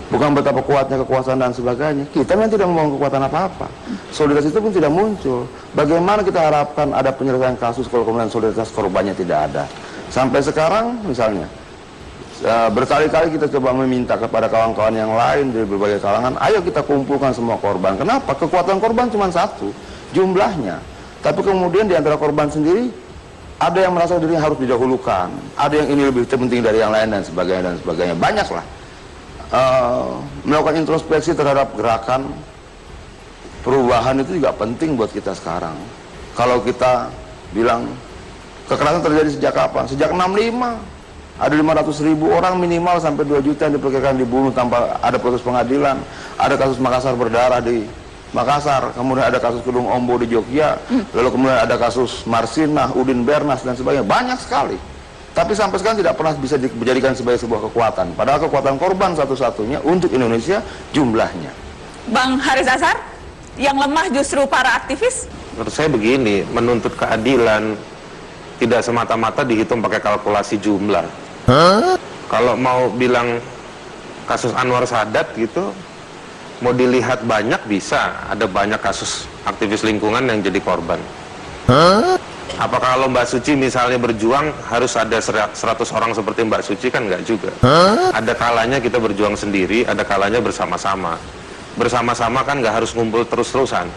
bukan betapa kuatnya kekuasaan dan sebagainya. Kita memang tidak membangun kekuatan apa-apa. Solidaritas itu pun tidak muncul. Bagaimana kita harapkan ada penyelesaian kasus kalau kemudian solidaritas korbannya tidak ada? Sampai sekarang misalnya, berkali-kali kita coba meminta kepada kawan-kawan yang lain dari berbagai kalangan, ayo kita kumpulkan semua korban. Kenapa? Kekuatan korban cuma satu, jumlahnya. Tapi kemudian di antara korban sendiri, ada yang merasa dirinya harus didahulukan, ada yang ini lebih penting dari yang lain dan sebagainya. Banyaklah. Melakukan introspeksi terhadap gerakan perubahan itu juga penting buat kita sekarang. Kalau kita bilang kekerasan terjadi sejak kapan? Sejak 65. Ada 500.000 orang minimal sampai 2 juta yang diperkirakan dibunuh tanpa ada proses pengadilan. Ada kasus Makassar berdarah di Makassar, kemudian ada kasus Kedung Ombo di Jogja, lalu kemudian ada kasus Marsinah, Udin Bernas dan sebagainya. Banyak sekali. Tapi sampai sekarang tidak pernah bisa dijadikan sebagai sebuah kekuatan. Padahal kekuatan korban satu-satunya untuk Indonesia jumlahnya. Bang Haris Azhar, yang lemah justru para aktivis? Menurut saya begini, menuntut keadilan tidak semata-mata dihitung pakai kalkulasi jumlah. Kalau mau bilang kasus Anwar Sadat gitu, mau dilihat banyak bisa, ada banyak kasus aktivis lingkungan yang jadi korban. Apakah kalau Mbak Suci misalnya berjuang harus ada 100 orang seperti Mbak Suci? Kan enggak juga. Ada kalanya kita berjuang sendiri, ada kalanya bersama-sama. Bersama-sama kan nggak harus ngumpul terus-terusan.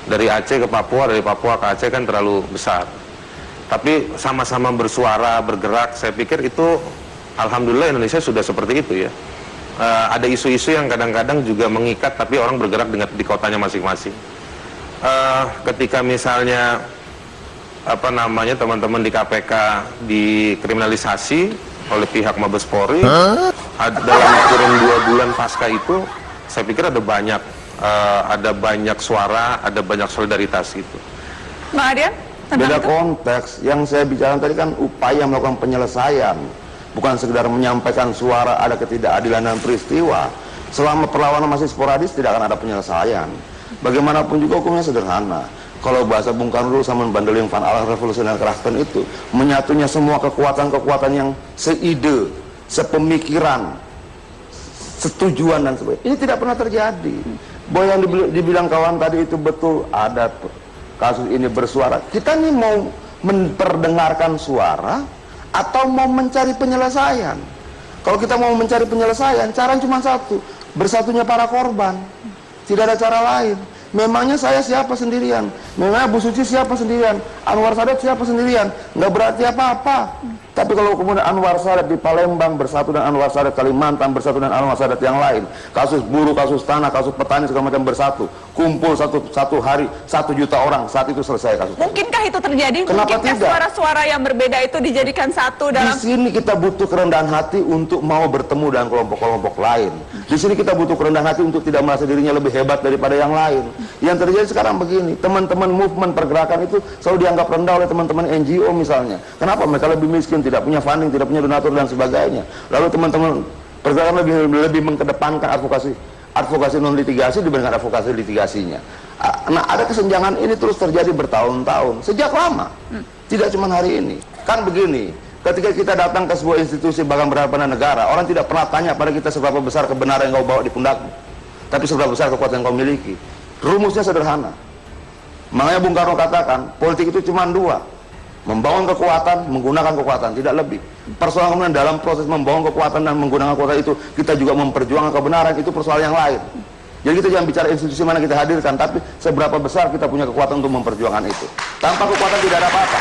Dari Aceh ke Papua, dari Papua ke Aceh kan terlalu besar. Tapi sama-sama bersuara, bergerak, saya pikir itu alhamdulillah Indonesia sudah seperti itu ya. Ada isu-isu yang kadang-kadang juga mengikat tapi orang bergerak di kotanya masing-masing. Ketika misalnya teman-teman di KPK dikriminalisasi oleh pihak Mabes Polri, dalam kurun 2 bulan pasca itu saya pikir ada banyak suara, ada banyak solidaritas itu. Bang Adian? Beda konteks. Yang saya bicarakan tadi kan upaya melakukan penyelesaian, bukan sekedar menyampaikan suara ada ketidakadilan dan peristiwa. Selama perlawanan masih sporadis tidak akan ada penyelesaian. Bagaimanapun juga hukumnya sederhana. Kalau bahasa Bung Karno dulu sama Bandeling van Alang Revolusioner Krachten itu menyatunya semua kekuatan-kekuatan yang seide, sepemikiran, setujuan dan sebagainya. Ini tidak pernah terjadi. Bahwa yang dibilang kawan tadi itu betul, ada kasus ini bersuara. Kita nih mau memperdengarkan suara atau mau mencari penyelesaian? Kalau kita mau mencari penyelesaian, cara cuma satu, bersatunya para korban. Tidak ada cara lain. Memangnya saya siapa sendirian? Memangnya Bu Suci siapa sendirian? Anwar Sadat siapa sendirian? Nggak berarti apa-apa. Tapi kalau kemudian Anwar Sadat di Palembang bersatu dengan Anwar Sadat Kalimantan bersatu dengan Anwar Sadat yang lain, kasus buruh, kasus tanah, kasus petani segala macam bersatu, kumpul satu hari 1 juta orang, saat itu selesai kasus. Mungkinkah itu terjadi? Kenapa Mungkinkah tidak? suara-suara yang berbeda itu dijadikan satu dalam... Di sini kita butuh kerendahan hati untuk mau bertemu dengan kelompok-kelompok lain. Di sini kita butuh kerendahan hati untuk tidak merasa dirinya lebih hebat daripada yang lain. Yang terjadi sekarang begini, teman-teman movement pergerakan itu selalu dianggap rendah oleh teman-teman NGO misalnya. Kenapa? Mereka lebih miskin, tidak punya funding, tidak punya donatur dan sebagainya. Lalu teman-teman pergerakan lebih mengkedepankan advokasi non litigasi dibandingkan advokasi litigasinya. Nah, ada kesenjangan ini terus terjadi bertahun-tahun, sejak lama. Tidak cuma hari ini. Kan begini, ketika kita datang ke sebuah institusi bahkan berhadapan negara, orang tidak pernah tanya pada kita seberapa besar kebenaran yang kau bawa di pundakmu, tapi seberapa besar kekuatan yang kau miliki. Rumusnya sederhana. Makanya Bung Karno katakan, politik itu cuma 2. Membangun kekuatan, menggunakan kekuatan, tidak lebih. Persoalan kemudian dalam proses membangun kekuatan dan menggunakan kekuatan itu, kita juga memperjuangkan kebenaran, itu persoalan yang lain. Jadi kita jangan bicara institusi mana kita hadirkan, tapi seberapa besar kita punya kekuatan untuk memperjuangkan itu. Tanpa kekuatan tidak ada apa-apa.